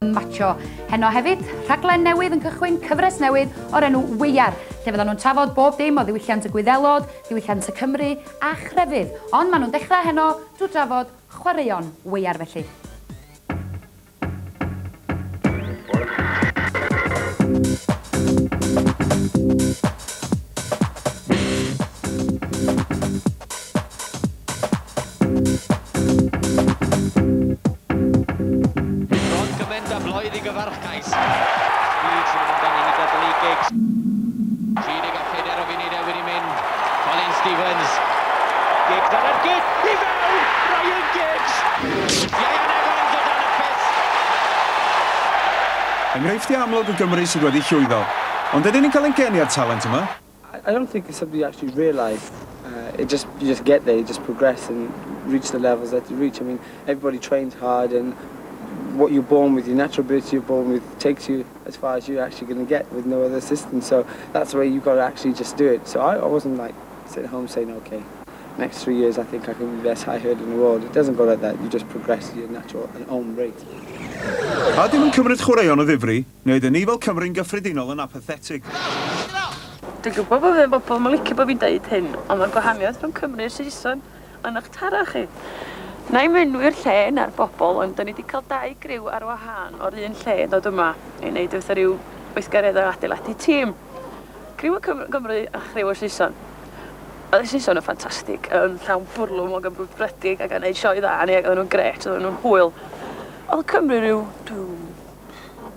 Macho. Heno hefyd, rhaglen newydd yn cychwyn, cyfres newydd o'r enw Weiar, lle fyddan nhw'n trafod bob dim o ddiwylliant y Gwyddelod, diwylliant y Cymru a chrefydd. Ond maen nhw'n dechrau heno drwy drafod chwaraeon Weiar felly. Enghreifftiau amlwg o Gymru sydd wedi llwyddo, ond ydyn ni'n cael ein geni ar talent yma? I don't think it's something you actually realise. You just get there, you just progress and reach the levels that you reach. I mean, everybody trains hard and what you're born with, your natural ability you're born with, takes you as far as you're actually going to get with no other assistance. So that's the way you've got to actually just do it. So I wasn't like sitting at home saying, okay, next 3 years I think I can be the best high hurdle in the world. It doesn't go like that. You just progress at your natural and own rate. A dim yn cymryd chwaraeon o ddifri, neu ydyn ni fel Cymru'n gyffredinol yn apathetig. Dwi'n gwybod bod fe'n bobl mae'n licio bod fi'n deud hyn, ond mae'r gwahaniaeth rhwng Cymru a Saeson yn eich tara chi. Na i menwyr lle na'r bobl, ond da ni wedi cael 2 griw ar wahân o'r un lle yn dod yma i wneud wrth rhyw weithgaredda adeiladu tîm. Griw y Cymru a chriw o'r Saeson. Oedd y Saeson yn ffantastig, yn llawn bwrlwm o gymrwydbredig ac yn gwneud sioe dda ni ac oedd nhw'n gret, oedd nhw'n hwyl. Oedd Cymru rhyw,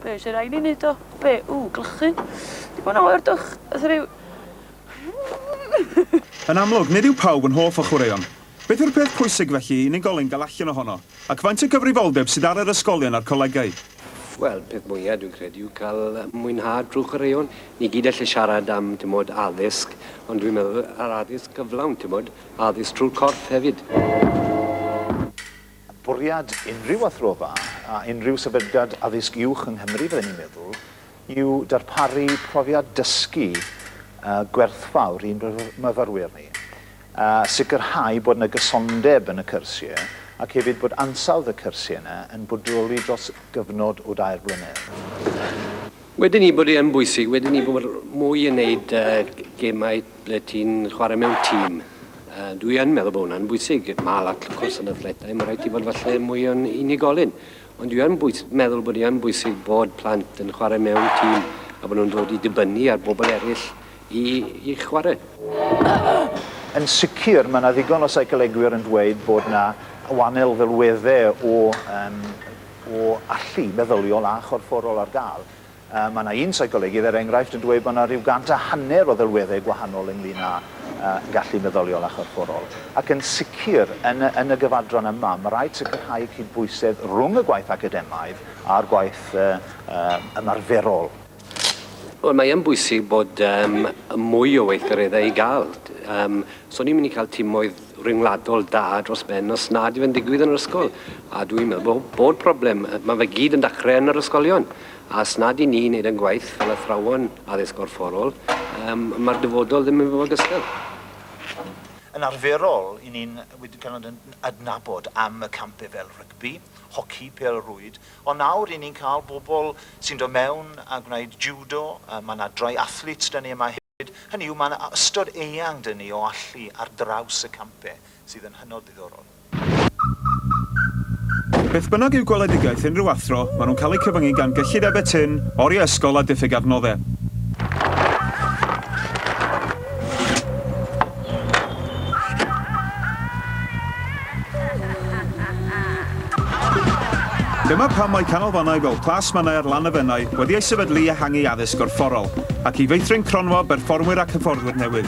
be sy'n rhaid i wneud o? Be? Glychu. Di bod yn awerdwch, oedd rhyw... Yn amlwg, nid yw pawb yn hoff o chwaraeon. Beth yw'r peth pwysig felly i unigolyn gael allan ohono? Ac faint o gyfrifoldeb sydd ar yr ysgolion a'r colegau? Wel, peth mwyaf dwi'n credu yw cael mwynhad drwy chwaraeon. Ni gyd allai siarad am, addysg, ond dwi'n meddwl ar addysg gyflawn, addysg drwy'r corff hefyd. Bwriad unrhyw athrofa a unrhyw sefydliad addysg uwch yng Nghymru fydden ni'n meddwl yw darparu profiad dysgu gwerthfawr i'n myfyrwyr ni. Sicrhau bod yna gysondeb yn y cyrsiau ac hefyd bod ansawdd y cyrsiau yna yn bodoli dros gyfnod o 2 blynedd. Wedyn ni bod e'n bwysig, wedyn ni bod mwy yn neud gemau ble ti'n chwarae mewn tîm. Dwi yn meddwl bod hwnna'n bwysig, mal ac cwrs yn athletau, mae rhaid i fod falle mwy o'n unigolyn. Ond dwi yn meddwl bod e'n bwysig bod plant yn chwarae mewn tîm a bod nhw'n dod i dibynnu ar bobl eraill i chwarae. Yn sicr, mae yna ddigon o seicolegwyr yn dweud bod yna wahanol ddelweddau o allu meddyliol a chorfforol ar gael. Mae yna un seicolegydd enghraifft yn dweud bod yna rhyw 150 o ddelweddau gwahanol ynglyn â gallu meddyliol a chorfforol. Ac yn sicr, yn y gyfadron yma, mae rhaid sicrhau cydbwysedd rhwng y gwaith academaidd a'r gwaith ymarferol. Wel, mae yn bwysig bod mwy o weithgareddau i gael. So ni'n mynd i cael tîmoedd ryngwladol da dros ben os nad yw yn digwydd yn yr ysgol. A dwi'n meddwl bod problem, mae fe gyd yn dechrau yn yr ysgolion. A os nad i ni wneud yn gwaith fel athrawon addysg gorfforol, mae'r dyfodol ddim yn fod gystal. Yn arferol, i ni'n wedi cael adnabod am y campau fel rygbi, hoci, pêl-rwyd, ond nawr i ni'n cael bobl sy'n dod mewn a gwneud judo, mae yna dry athletes dyn ni yma hefyd. Hynny yw, mae yna ystod eang dyn ni o allu ar draws y campau sydd yn hynod ddiddorol. Beth bynnag yw gweledigaeth unrhyw athro, maen nhw'n cael eu cyfyngu gan gyllid ebetyn, oriau ysgol a diffyg adnoddau. Dyma pam mae canolfannau fel Plas Mynae ar lan y Fennau wedi ei sefydlu a hangu addysg gorfforol, ac i feithrin cronfa berfformwyr ac hyfforddwyr newydd.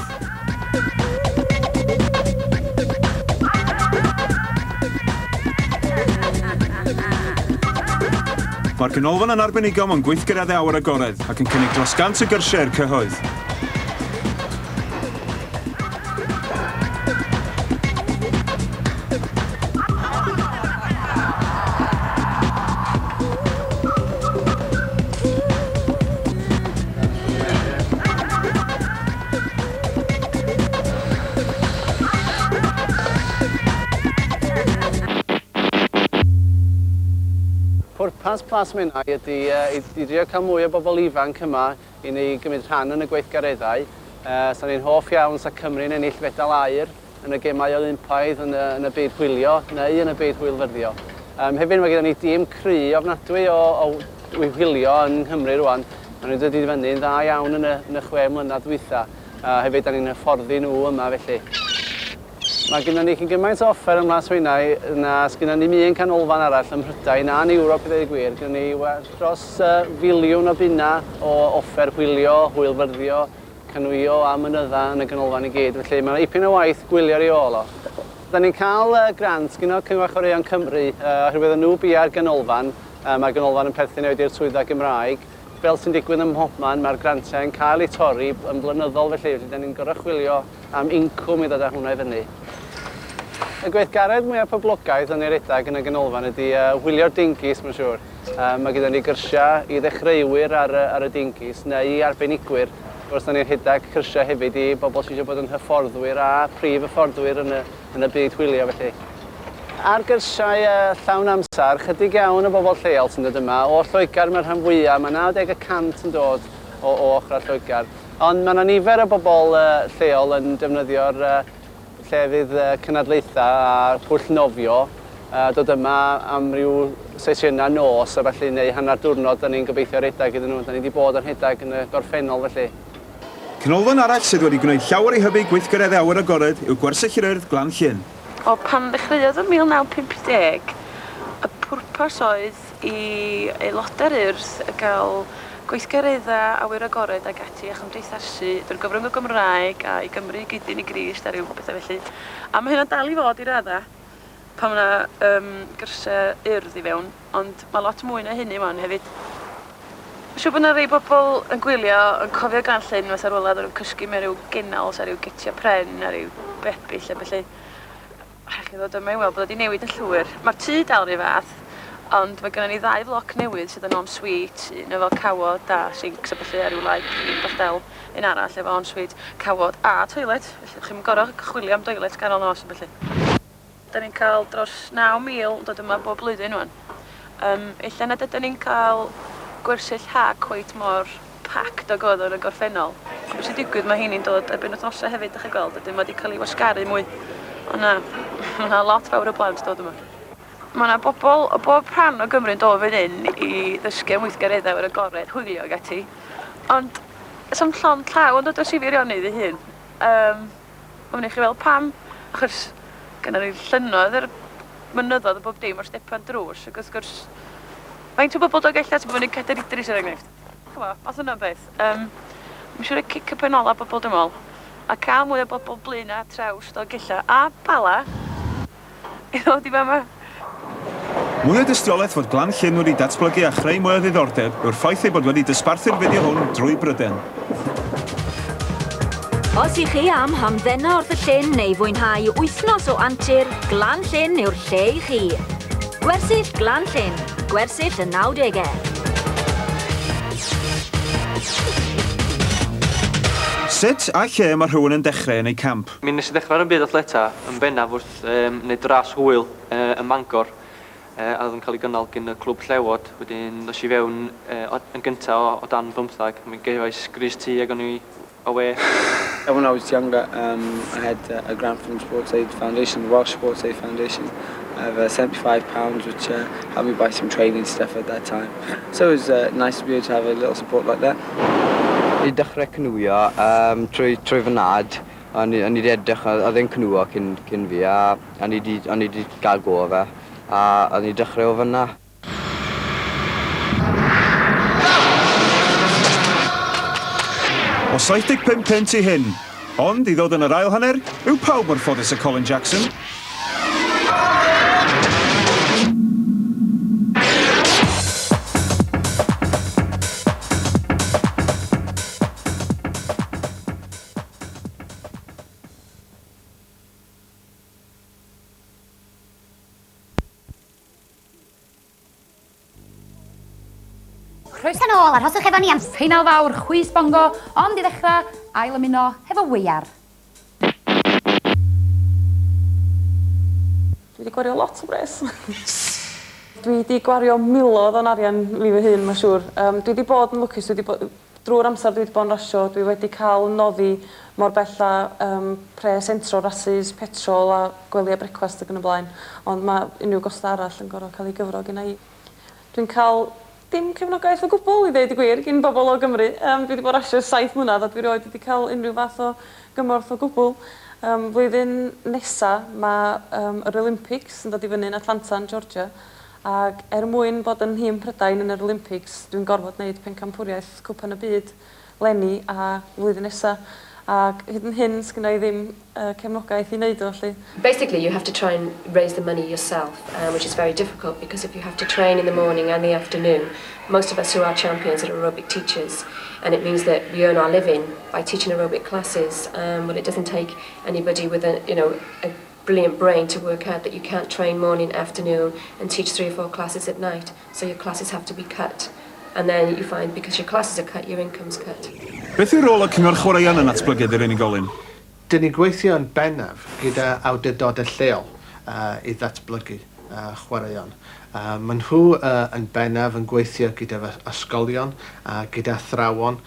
Mae'r canolfan yn arbenigol mewn gweithgareddau awyr agored ac yn cynnig dros 100 o gyrsiau'r cyhoedd. Pwrpas plas Menai ydy i drio cael mwy o bobl ifanc yma i ni gymryd rhan yn y gweithgareddau. So ni'n hoff iawn sa Cymru'n ennill fedal aur yn y gemau Olympaidd yn y byd hwylio neu yn y byd hwylfyddio. Hefyd mae gyda ni dîm cry ofnadwy o hwylio yn Nghymru rwan. Maen nhw'n dod i fyny'n dda iawn yn y 6 mlynedd dwytha. Hefyd da ni'n hyfforddi nhw yma felly. Mae gennym ni gymaint o offer ym Mlas Weinau na sgynnon ni un canolfan arall ym Mhrydain a'n Ewrop i ddweud y gwir. Gennym ni dros filiwn o bunna o offer hwylio, hwylfyddio, canwyo a mynydda yn y ganolfan i gyd. Felly mae ipyn o waith gwylio ar ei ôl o. Da ni'n cael grant gyda Cyngor Chwaraeon Cymru oherwydd nhw bia'r ganolfan. Mae ganolfan yn perthyn newid i'r swyddfa Gymraeg. Fel sy'n digwydd ym mhobman, mae'r grantiau yn cael eu torri yn blynyddol felly. Da ni'n gorau chwilio am incwm i ddod â hwnna i fyny. Y gweithgaredd mwyaf poblogaidd yn ei redag yn y ganolfan ydy wylio'r dingis, mae'n siŵr. Mae gyda ni gyrsiau i ddechreuwyr ar y dingis neu i arbenigwyr. Wrth da ni'n rhedeg cyrsiau hefyd i bobl sydd eisiau bod yn hyfforddwyr a prif hyfforddwyr yn y byd hwylio felly. Ar gyrsiau llawn amser, chydig iawn o bobl lleol sy'n dod yma. O'r Lloegr mae'r rhan fwyaf, mae 90% yn dod o ochr Lloegr. Ond mae yna nifer o bobl lleol yn defnyddio'r llefydd cynadlaethau a pwll nofio. Dod yma am ryw sesiynau nos a felly neu hanner diwrnod da ni'n gobeithio rhedeg iddyn nhw. Da ni wedi bod yn rhedeg yn y gorffennol felly. Canolfan arall sydd wedi gwneud llawer i hybu gweithgareddi awyr agored yw Gwersyll yr Urdd Glan Llyn. O pan ddechreuodd yn 1950, y pwrpas oedd i aelodau'r urdd gael gweithgareddau awyr agored ag ati a chymdeithasu drwy'r gyfrwng o Gymraeg a i Gymru gydyn i grist a ryw bethau felly. A mae hynna'n dal i fod i radda pan mae yna gyrsiau urdd i fewn, ond mae lot mwy na hynny ma'n hefyd. Siw bod yna rei bobl yn gwylio yn cofio Glan Llyn fath ar wlad o ryw cysgu mewn ryw gynnals a ryw gitia pren a ryw bebyll a felly. Rhaid chi ddod yma i weld bod wedi newid yn llwyr. Mae'r tŷ dal rhy fath, ond mae gennym ni 2 floc newydd sydd yn en-suite, un efo cawod a sinks a felly a ryw laig un bordel, un arall efo en-suite, cawod a toilet. Felly chi'n gorau chwilio am toilet ganol nos a felly. Da ni'n cael dros 9,000 dod yma bob blwyddyn wan. Ella nad ydyn ni'n cael gwersyll ha cweit mor packed o god yn y gorffennol. Beth sy'n digwydd mae hynny'n dod erbyn wythnosau hefyd, ydych chi'n gweld, ydyn mae wedi cael ei wasgaru mwy. Ond na, mae yna lot fawr o blant dod yma. Mae yna bobl o bob rhan o Gymru'n dod fan hyn i ddysgu am weithgareddau ar agored, hwylio ag ati. Ond, sam llond llaw yn dod o sifirionydd ei hun. Mae'n eich i weld pam, achos gyda ni llynnoedd yr mynyddodd o bob dim o'r stepan drws, ac wrth gwrs, faint o bobl dod gella sy'n bod yn Cadair Idris er enghraifft. Chyfo, fath yna'n beth. Mae'n siŵr y cic y penola bobl dim ôl. A cael mwy o bobl blin a traws o gella a bala i ddod i fa yma. Mwy o dystiolaeth fod Glan Llyn wedi datblygu a chreu mwy o ddiddordeb yw'r ffaith ei bod wedi dysbarthu'r fideo hwn drwy Bryden. Os i chi am hamddenna wrth y llyn neu fwynhau wythnos o antur, Glan Llyn yw'r lle i chi. Gwersyll Glan Llyn, gwersyll y 90au. Sut a lle mae rhywun yn dechrau yn ei camp? Mi nes i ddechrau ar y byd athleta yn bennaf wrth wneud ras hwyl yn Mangor. A oedd yn cael ei gynnal gan y clwb llewod. Wedyn nes i fewn yn gyntaf o dan 15. Mi gefais gris tŷ ag o'n i o we. When I was younger, I had a grant from Sports Aid Foundation, the Welsh Sports Aid Foundation, of £75, which helped me buy some training stuff at that time. So it was nice to be able to have a little support like that. I dechrau cnwio trwy fy nad, o'n i wedi edrych, oedd e'n cnwio cyn fi, a o'n i wedi gael go o fe, a o'n i dechrau o fyna. O 75 punt i hyn, ond i ddod yn yr ail hanner, yw pawb mor ffodus y Colin Jackson. Croeso nôl, arhoswch efo ni am ffeinal fawr chwys bongo, ond i ddechrau ail ymuno hefo Weiar. Dwi wedi gwario lot o bres. dwi wedi gwario miloedd o'n arian fi fy hun, mae'n siŵr. Dwi wedi bod yn lwcus, drwy'r amser dwi wedi bod yn rasio, dwi wedi cael noddi mor bella pre-sentro rasis, petrol a gwely a brecwast ac yn y blaen. Ond mae unrhyw gost arall yn gorfod cael ei gyfro gyda i. Dwi'n cael dim cefnogaeth o gwbl i ddeud y gwir gyn bobl o Gymru. Dwi wedi bod rasio 7 mlynedd a dwi rioed wedi cael unrhyw fath o gymorth o gwbl. Flwyddyn nesaf mae yr Olympics yn dod i fyny yn Atlanta yn Georgia. Ac mwyn bod yn nhîm Prydain yn yr Olympics, dwi'n gorfod wneud pencampwriaeth cwpan y byd leni a flwyddyn nesaf. Ac hyd yn hyn, sgynna i ddim cefnogaeth i wneud o, felly. Basically, you have to try and raise the money yourself, which is very difficult because if you have to train in the morning and the afternoon, most of us who are champions are aerobic teachers, and it means that we earn our living by teaching aerobic classes. But it doesn't take anybody with a brilliant brain to work out that you can't train morning, afternoon, and teach 3 or 4 classes at night. So your classes have to be cut. And then you find, because your classes are cut, your income's cut. Beth yw'r rôl y cyngor chwaraeon yn atblygiad yr unigolyn? Dyn ni gweithio yn bennaf gyda awdurdodau lleol i ddatblygu chwaraeon. Maen nhw yn bennaf yn gweithio gyda ysgolion a gyda athrawon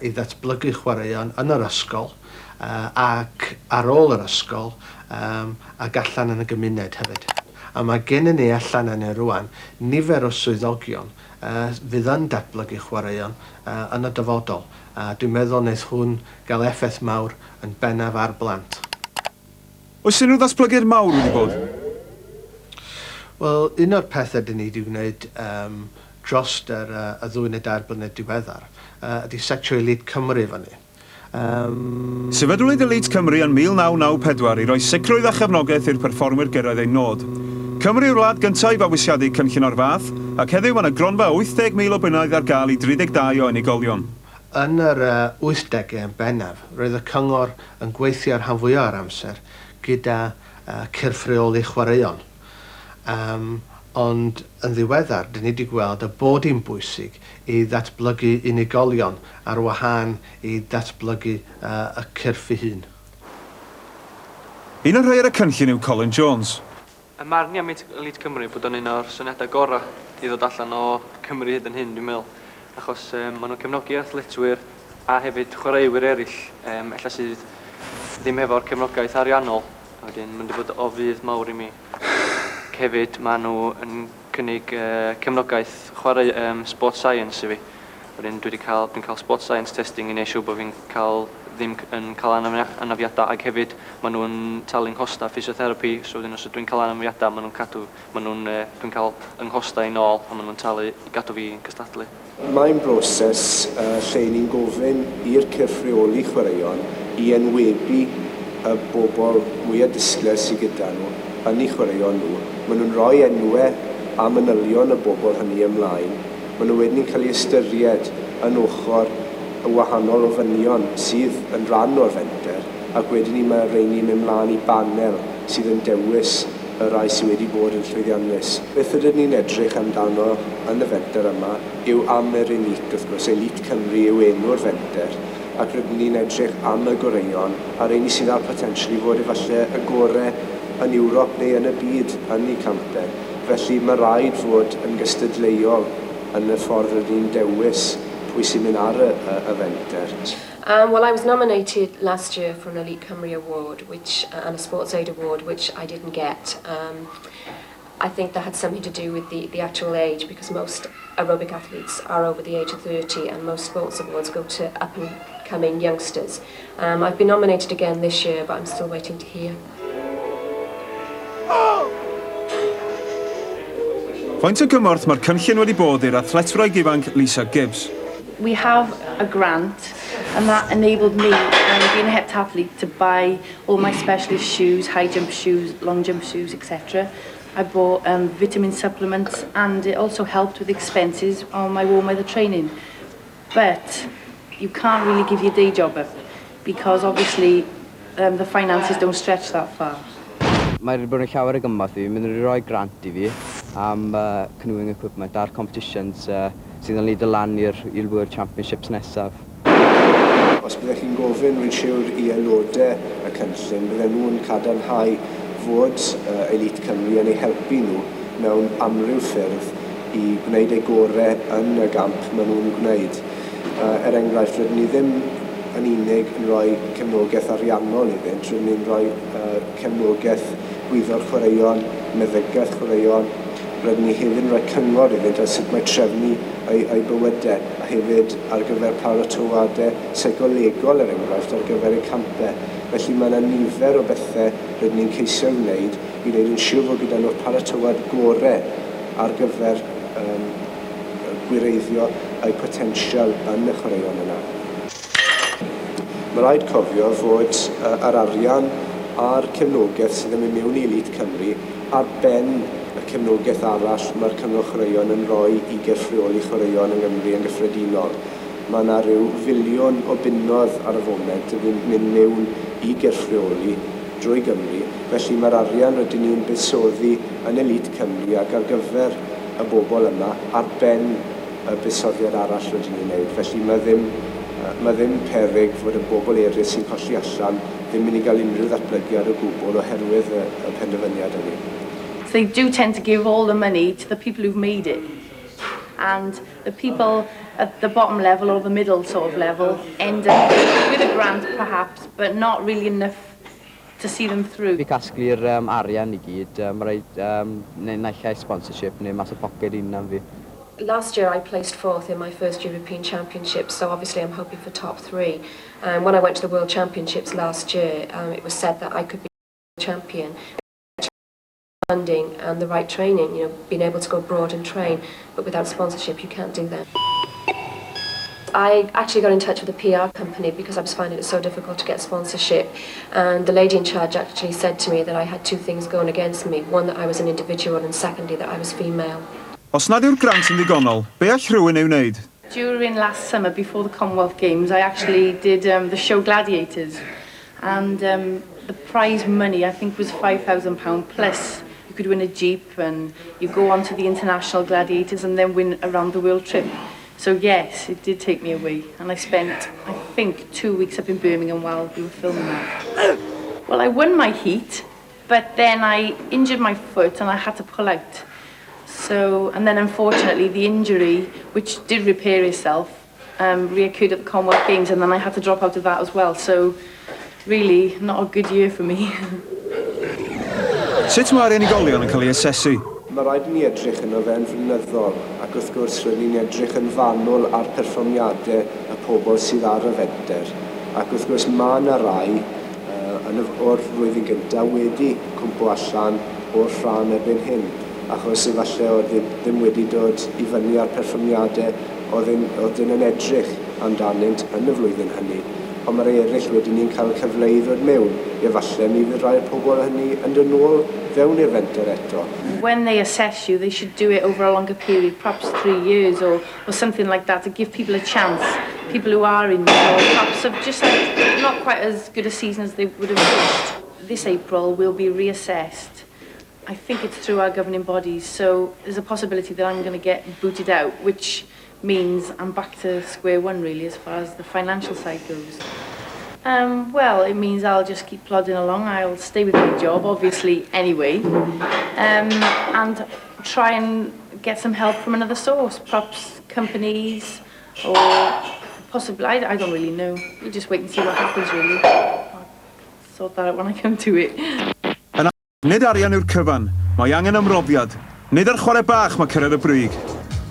i ddatblygu chwaraeon yn yr ysgol ac ar ôl yr ysgol ac allan yn y gymuned hefyd. A mae gen ni allan yn rwan nifer o swyddogion fydd yn datblygu chwaraeon yn y dyfodol. Dwi'n meddwl wneud hwn gael effaith mawr yn bennaf ar blant. Oes unrhyw ddatblygiad mawr wedi bod? Wel, un o'r pethau dyn ni wedi gwneud dros y 2 neu 3 blynedd diweddar ydy setio Elite Cymru fyny. Sefydlwyd Elite Cymru yn 1994 i roi sicrwydd a chefnogaeth i'r perfformwyr gyrraedd ei nod. Cymru yw'r wlad gyntaf i fabwysiadu cynllun o'r fath, ac heddiw mae yna gronfa 80,000 o bunnoedd ar gael i 32 o unigolion. Yn yr 80au yn bennaf, roedd y cyngor yn gweithio ar rhan fwyaf o'r amser gyda cyrffreoli chwaraeon. Ond yn ddiweddar, dyn ni wedi gweld y bod hi'n bwysig i ddatblygu unigolion ar wahân i ddatblygu y cyrff ei hun. Un o'r rhai ar y cynllun yw Colin Jones. Y marn i am Elite Cymru bod o'n un o'r syniadau gorau i ddod allan o Cymru hyd yn hyn, dwi'n meddwl. Achos maen nhw'n cefnogi athletwyr a hefyd chwaraewyr eraill, ella sydd ddim efo'r cefnogaeth ariannol. Wedyn, mae'n wedi bod o fydd mawr i mi. Hefyd, maen nhw yn cynnig cefnogaeth chwarae sport science i fi. Wedyn, dwi'n cael sport science testing i wneud siŵr bod fi'n ddim yn cael anafiadau, ac hefyd maen nhw'n talu'n nghosta physiotherapy, so wedyn os dwi'n cael anafiadau, dwi'n cael yng nghosta i nôl, a maen nhw'n talu i gadw fi yn cystadlu. Mae'n broses lle ni'n gofyn i'r cyrffreoli chwaraeon i enwebu y bobl mwyaf disglair sydd gyda nhw yn eu chwaraeon nhw. Maen nhw'n rhoi enwau a manylion y bobl hynny ymlaen. Maen nhw wedyn cael ei ystyried yn ochr y wahanol ofynion sydd yn rhan o'r fenter, ac wedyn ni mae rheini mynd mlaen i banel sydd yn dewis y rai sydd wedi bod yn llwyddiannus. Beth ydyn ni'n edrych amdano yn y fenter yma yw am yr elite, wrth gwrs. Elite Cymru yw enw'r fenter, ac rydyn ni'n edrych am y goreion a rheini sydd â'r potensial i fod efallai y gorau yn Ewrop neu yn y byd yn eu camper. Felly mae rhaid fod yn gystadleuol yn y ffordd rydyn ni'n dewis pwy sy'n mynd ar y fenter. Well, I was nominated last year for an Elite Cymru award, and a Sports Aid award, which I didn't get. I think that had something to do with the actual age, because most aerobic athletes are over the age of 30, and most sports awards go to up-and-coming youngsters. I've been nominated again this year, but I'm still waiting to hear. Faint o gymorth mae'r cynllun wedi bod i'r athletwraig ifanc Lisa Gibbs? We have a grant, and that enabled me, being a heptathlete, to buy all my specialist shoes, high jump shoes, long jump shoes, etc. I bought vitamin supplements, and it also helped with expenses on my warm weather training. But you can't really give your day job up, because obviously the finances don't stretch that far. Mae wedi bod yn llawer o gymorth i fi. Mae'n rhoi grant i fi am canoeing equipment a'r competitions sydd yn lead y lan i'r World Championships nesaf. Os byddech chi'n gofyn rwy'n siwr i aelodau y cynllun, bydden nhw'n cadarnhau fod Elite Cymru yn ei helpu nhw mewn amryw ffyrdd i gwneud eu gorau yn y gamp maen nhw'n gwneud. Enghraifft, rydyn ni ddim yn unig yn rhoi cefnogaeth ariannol iddynt, rydyn ni'n rhoi cefnogaeth gwyddor chwaraeon, meddygaeth chwaraeon, rydyn ni hefyd yn rhoi cyngor iddynt a sut mae trefnu eu bywydau, a hefyd ar gyfer paratoadau seicolegol enghraifft ar gyfer eu campau. Felly mae yna nifer o bethau rydyn ni'n ceisio wneud i wneud yn siŵr fod gyda nhw'r paratowad gorau ar gyfer gwireiddio eu potensial yn y chwaraeon yna. Mae rhaid cofio fod yr arian a'r cefnogaeth sydd yn mynd mewn i Elite Cymru ar ben y cefnogaeth arall mae'r cyngor chwaraeon yn rhoi i gyffreoli chwaraeon yng Nghymru yn gyffredinol. Mae yna rhyw filiwn o bunnoedd ar y foment yn mynd mewn i gyffreoli drwy Gymru. Felly mae'r arian rydyn ni'n buddsoddi yn Elite Cymru ac ar gyfer y bobl yma ar ben y buddsoddiad arall rydyn ni'n gwneud. Felly mae ddim peryg fod y bobl eraill sy'n colli allan ddim mynd i gael unrhyw ddatblygiad o gwbl oherwydd y penderfyniad yna. They do tend to give all the money to the people who've made it. And the people at the bottom level or the middle sort of level end up with a grant perhaps, but not really enough to see them through. Fi casglu'r arian I gyd, mae rhaid naill ai sponsorship neu mas o pocket unan fi. Last year I placed 4th in my first European Championships, so obviously I'm hoping for top 3. When I went to the World Championships last year, it was said that I could be a champion. Funding and the right training, being able to go abroad and train, but without sponsorship you can't do that. I actually got in touch with a PR company because I was finding it so difficult to get sponsorship, and the lady in charge actually said to me that I had 2 things going against me. One, that I was an individual, and secondly, that I was female. Os nad yw'r grant yn ddigonol, be all rhywun ei wneud? During last summer, before the Commonwealth Games, I actually did the show Gladiators, and the prize money I think was £5,000 plus. You could win a Jeep and you go on to the international gladiators and then win a round the world trip. So yes, it did take me away, and I spent, I think, 2 weeks up in Birmingham while we were filming that. Well, I won my heat, but then I injured my foot and I had to pull out. So, and then unfortunately the injury, which did repair itself, reoccurred at the Commonwealth Games, and then I had to drop out of that as well. So really not a good year for me. Sut mae'r unigolion yn cael ei asesu? Mae rhaid ni edrych yn o fewn flynyddol, ac wrth gwrs rydyn ni'n edrych yn fanwl ar perfformiadau y pobl sydd ar y fenter. Ac wrth gwrs mae yna rai o'r flwyddyn gyntaf wedi cwmpo allan o'r rhan erbyn hyn, achos efallai oedd ddim wedi dod I fyny ar perfformiadau oedd yn edrych amdanynt yn y flwyddyn hynny. Ond mae'r eraill wedi ni'n cael cyfle I ddod mewn, efallai mi fydd rhai'r pobl hynny yn dod nôl fewn i'r fenter eto. When they assess you, they should do it over a longer period, perhaps 3 years or something like that, to give people a chance. People who are in, perhaps have just had not quite as good a season as they would have wished. This April will be reassessed. I think it's through our governing bodies, so there's a possibility that I'm going to get booted out, which means I'm back to square one really as far as the financial side goes. Well, it means I'll just keep plodding along. I'll stay with my job, obviously, anyway, and try and get some help from another source, perhaps companies, or possibly, I don't really know. We'll just wait and see what happens, really. I'll sort that out when I come to it. Nid arian yw'r cyfan, mae angen ymroddiad. Nid ar chwarae bach mae cyrraedd y brig.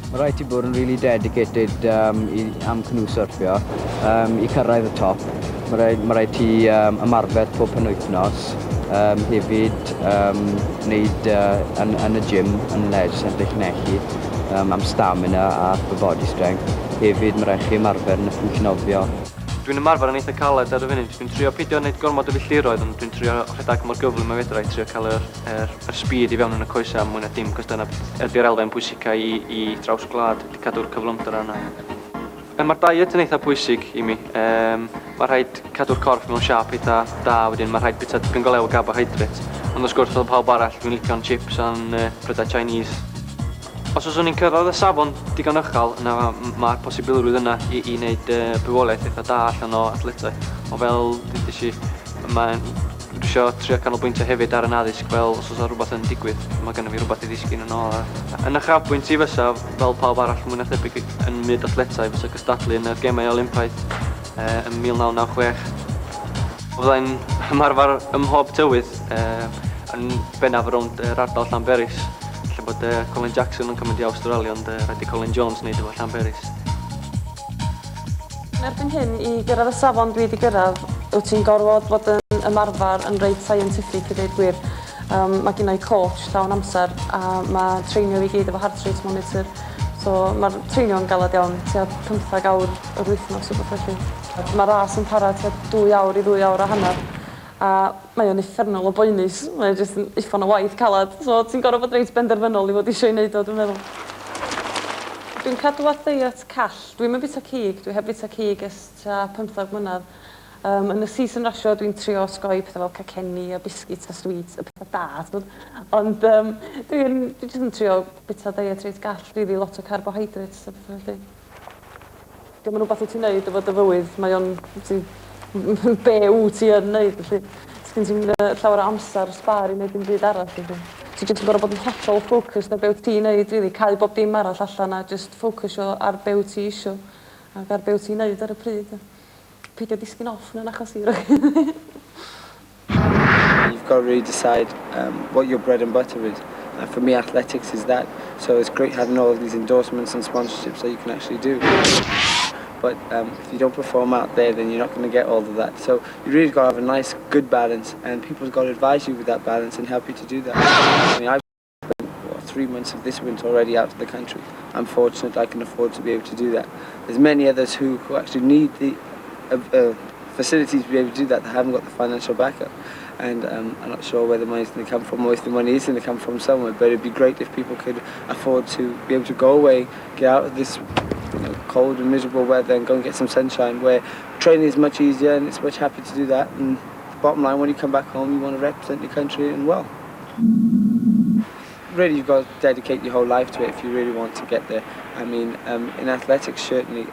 Mae rhaid I bod yn really dedicated am canoe surfio, I cyrraedd y top. Mae rhaid I ymarfer pob penwythnos, hefyd wneud yn y gym, yn ledge sefyll nechi, am stamina a for body strength. Hefyd mae rhaid I ymarfer yn y pwll nofio. Dwi'n ymarfer yn eitha caled ar y funud. Dwi'n trio peidio wneud gormod o filltiroedd, ond dwi'n trio rhedeg mor gyflym a fedra I trio cael yr speed I fewn yn y coesau am mwy na dim, cos dyna ydy'r elfen pwysica I draws gwlad, I cadw'r cyflymder yna. Mae'r diet yn eitha pwysig I mi. Mae rhaid cadw'r corff mewn siap eitha da, wedyn mae rhaid bita dipyn golew o carbohydrates. Ond wrth gwrs fel pawb arall, dwi'n licio'n chips a'n brydau Chinese. Os oes o'n i'n cyrraedd y safon digon ychal, yna mae'r posibilrwydd yna I wneud bywolaeth eitha da allan o athletau. O fel dydych chi, dwi eisiau trio canolbwyntio hefyd ar yn addysg fel os oes rhywbeth yn digwydd, mae gennym fi rhywbeth i ddisgyn yn ôl. Yn uchafbwynt i fysa, fel pawb arall mwy na thebyg yn myd athletau, fysa gystadlu yn y gemau Olympaidd yn 1996. Byddai'n ymarfer ym mhob tywydd yn bennaf rownd yr ardal Llanberis, lle bod Colin Jackson yn cymryd i Awstralia, ond rhaid i Colin Jones wneud efo Llanberis. Erbyn hyn, i gyrraedd y safon dwi wedi gyrraedd, wyt ti'n gorfod bod yn ymarfer yn reit scientific i ddeud gwir. Mae gen i coach llawn amser a mae treinio fi gyd efo heart rate monitor. So mae'r treinio'n galed iawn, tua 15 awr yr wythnos o beth felly. Mae'r ras yn para tua 2 awr i 2 awr a hanner. A mae o'n effernol o boenus, mae'n jyst yn uffon o waith calad. So ti'n gorfod bod reit benderfynol i fod eisiau ei wneud o, dwi'n meddwl. Dwi'n cadw at ddiet call. Dwi'n mynd bita cig. Dwi heb bita cig ers 15 mlynedd. Yn y season rasio dwi'n trio osgoi pethau fel caceni a biscuits a sweets, a pethau da. Ond dwi'n jyst yn trio bita diet reit gall, really lot o carbohydrates a pethau felly. Dwi'n mynd rhywbeth wyt ti'n neud efo dy fywyd. Mae o'n be wyt ti yn neud felly. Sgyn ti'n llawer o amser sbar i wneud dim byd arall felly. Ti'n jyst yn gorfod bod yn hollol ffocused ar be wyt ti'n neud, really, cael bob dim arall allan a just ffocusio ar be wyt ti isio ac ar be wyt ti'n neud ar y pryd. Peidio disgyn off na'n achos i roi. You've got to really decide what your bread and butter is. And for me, athletics is that. So it's great having all of these endorsements and sponsorships that you can actually do. But if you don't perform out there, then you're not going to get all of that. So you really got to have a nice, good balance, and people's got to advise you with that balance and help you to do that. I mean, I've spent 3 months of this winter already out of the country. I'm fortunate I can afford to be able to do that. There's many others who actually need the facilities to be able to do that haven't got the financial backup. And I'm not sure where the money's going to come from or if the money is going to come from somewhere, but it'd be great if people could afford to be able to go away, get out of this cold and miserable weather and go and get some sunshine, where training is much easier and it's much happier to do that. And the bottom line, when you come back home, you want to represent your country and well. Really, you've got to dedicate your whole life to it if you really want to get there. I mean, in athletics, certainly,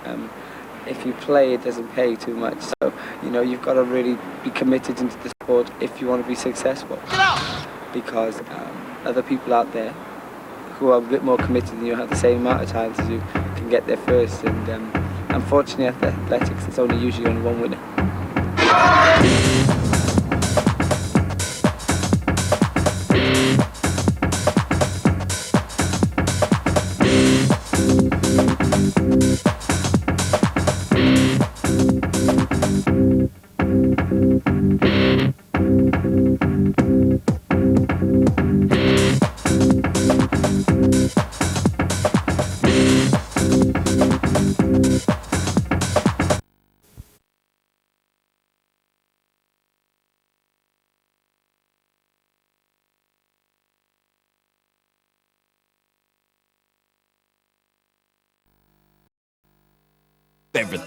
if you play, it doesn't pay too much. So, you've got to really be committed into the sport if you want to be successful. Because other people out there who are a bit more committed than you have the same amount of time as you can get there first. And unfortunately, athletics, it's usually only one winner. Everything.